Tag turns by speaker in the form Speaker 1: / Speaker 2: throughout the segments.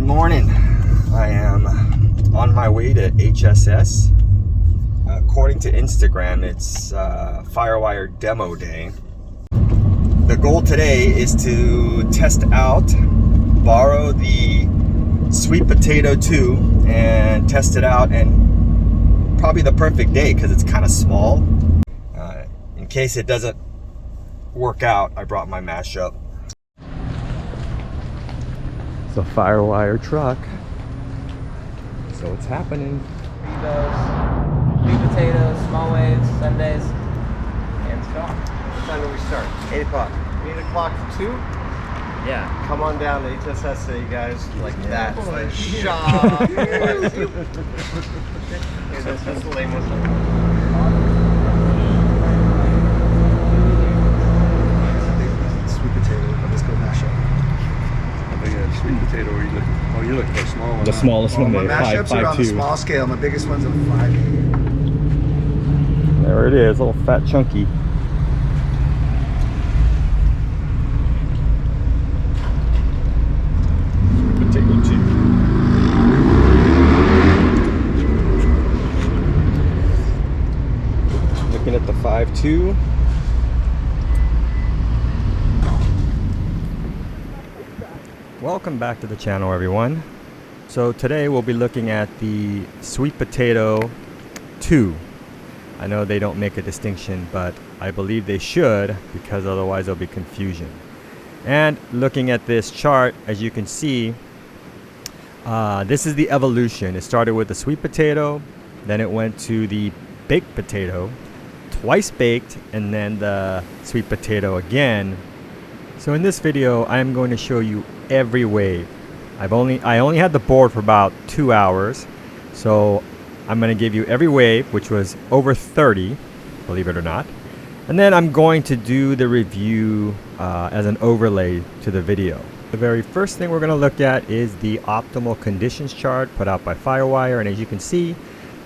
Speaker 1: morning. I am on my way to HSS. According to Instagram, it's Firewire Demo Day. The goal today is to test out, borrow the sweet potato 2 and test it out, and probably the perfect day because it's kind of small. In case it doesn't work out, I brought my mashup. It's a Firewire truck. So it's happening.
Speaker 2: Burritos, sweet potatoes, small waves, Sundays, and it's gone.
Speaker 3: What time do we start?
Speaker 2: 8 o'clock.
Speaker 3: 8 o'clock to 2?
Speaker 2: Yeah.
Speaker 3: Come on down to HSS, you guys. Like that. It's like,
Speaker 2: Shop.
Speaker 3: That's the lame one.
Speaker 4: Sweet potato. Let's go mashup.
Speaker 5: I think a sweet potato. Or you look? Oh, you're looking for a small one.
Speaker 1: The smallest one,
Speaker 4: My mashups are on the
Speaker 1: 5.2.
Speaker 4: small scale. My biggest one's a 5.
Speaker 1: There it is, a little fat chunky. Potato 2. Looking at the 5.2. Welcome back to the channel, everyone. So today we'll be looking at the sweet potato 2. I know they don't make a distinction, but I believe they should, because otherwise there'll be confusion. And looking at this chart, as you can see, this is the evolution. It started with the sweet potato, then it went to the baked potato, twice baked, and then the sweet potato again. So in this video, I am going to show you every wave. I only had the board for about 2 hours, so I'm going to give you every wave, which was over 30, believe it or not. And then I'm going to do the review as an overlay to the video. The very first thing we're going to look at is the optimal conditions chart put out by Firewire. And as you can see,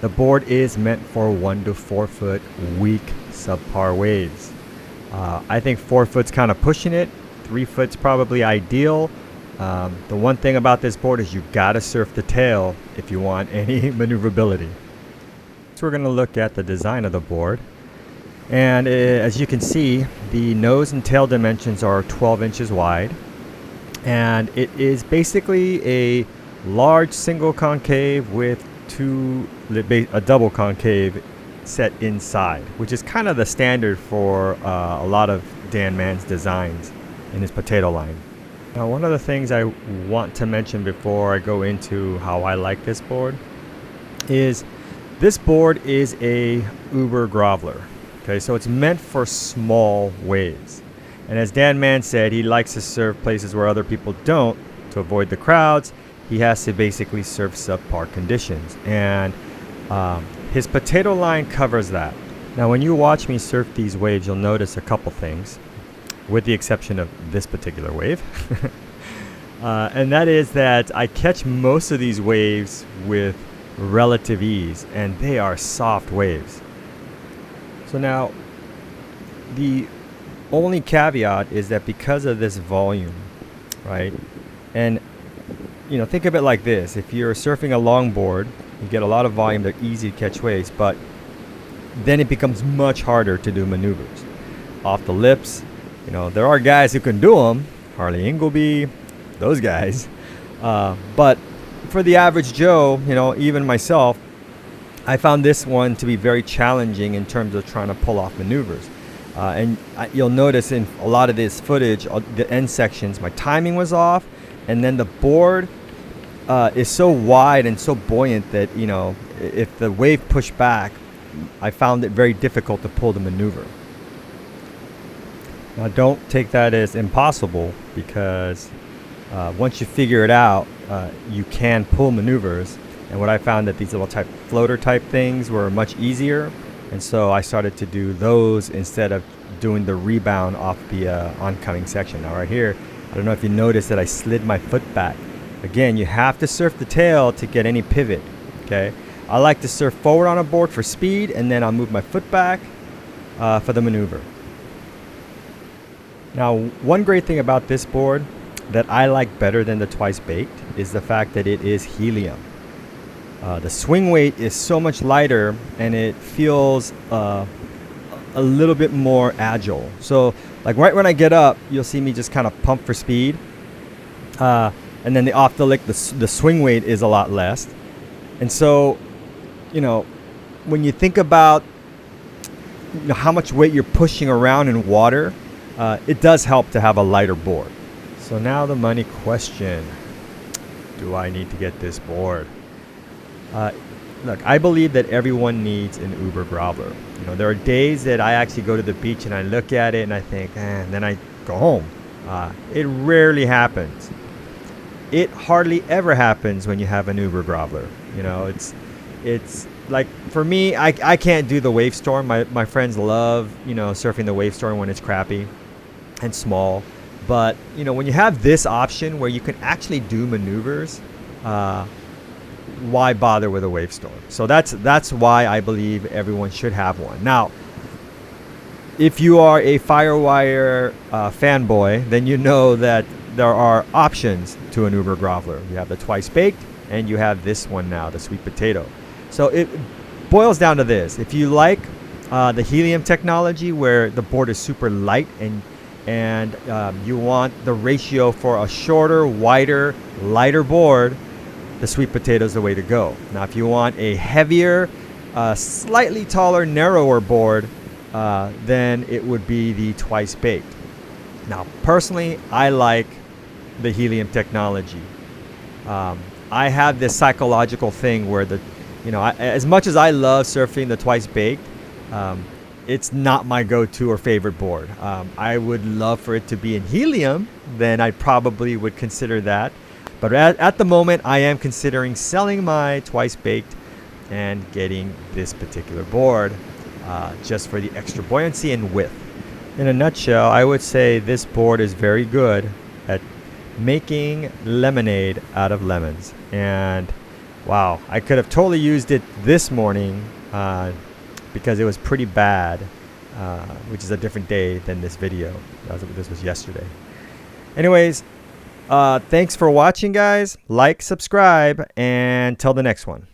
Speaker 1: the board is meant for 1 to 4 foot weak subpar waves. I think 4 foot's kind of pushing it. 3 foot's probably ideal. The one thing about this board is you gotta surf the tail if you want any maneuverability. So we're gonna look at the design of the board. And as you can see, the nose and tail dimensions are 12 inches wide. And it is basically a large single concave with a double concave set inside, which is kind of the standard for a lot of Dan Mann's designs in his potato line. Now, one of the things I want to mention before I go into how I like this board is this board is a Uber groveler. Okay, so it's meant for small waves. And as Dan Mann said, he likes to surf places where other people don't to avoid the crowds. He has to basically surf subpar conditions. And his potato line covers that. Now, when you watch me surf these waves, you'll notice a couple things, with the exception of this particular wave. And that is that I catch most of these waves with relative ease, and they are soft waves. So now, the only caveat is that because of this volume, right? And, you know, think of it like this. If you're surfing a longboard, you get a lot of volume, they're easy to catch waves, but then it becomes much harder to do maneuvers. Off the lips, you know, there are guys who can do them, Harley Ingleby, those guys. But for the average Joe, you know, even myself, I found this one to be very challenging in terms of trying to pull off maneuvers. And you'll notice in a lot of this footage, the end sections, my timing was off. And then the board is so wide and so buoyant that, you know, if the wave pushed back, I found it very difficult to pull the maneuver. Now, don't take that as impossible, because once you figure it out, you can pull maneuvers. And what I found that these little floater type things were much easier. And so I started to do those instead of doing the rebound off the oncoming section. Now right here, I don't know if you noticed that I slid my foot back. Again, you have to surf the tail to get any pivot, okay? I like to surf forward on a board for speed, and then I'll move my foot back for the maneuver. Now, one great thing about this board that I like better than the Twice Baked is the fact that it is helium. The swing weight is so much lighter, and it feels a little bit more agile. So like right when I get up, you'll see me just kind of pump for speed. And then off the lick, the swing weight is a lot less. And so, you know, when you think about how much weight you're pushing around in water, it does help to have a lighter board. So now the money question. Do I need to get this board? Look, I believe that everyone needs an Uber groveler. You know, there are days that I actually go to the beach and I look at it and I think, and then I go home. It rarely happens. It hardly ever happens when you have an Uber groveler. You know, it's like, for me, I can't do the wave storm. My friends love, you know, surfing the wave storm when it's crappy and small. But, you know, when you have this option where you can actually do maneuvers, why bother with a wave storm? So that's why I believe everyone should have one. Now, if you are a Firewire fanboy, then you know that there are options to an Uber groveler. You have the Twice Baked, and you have this one now, the sweet potato. So it boils down to this: if you like the helium technology, where the board is super light, and you want the ratio for a shorter, wider, lighter board, the sweet potato is the way to go. Now, if you want a heavier, slightly taller, narrower board, then it would be the Twice Baked. Now, personally, I like the helium technology. I have this psychological thing where as much as I love surfing the Twice Baked, it's not my go-to or favorite board. I would love for it to be in helium, then I probably would consider that. But at the moment, I am considering selling my Twice Baked and getting this particular board just for the extra buoyancy and width. In a nutshell, I would say this board is very good at making lemonade out of lemons. And wow, I could have totally used it this morning because it was pretty bad, which is a different day than this video. This was yesterday. Anyways, thanks for watching, guys. Like, subscribe, and till the next one.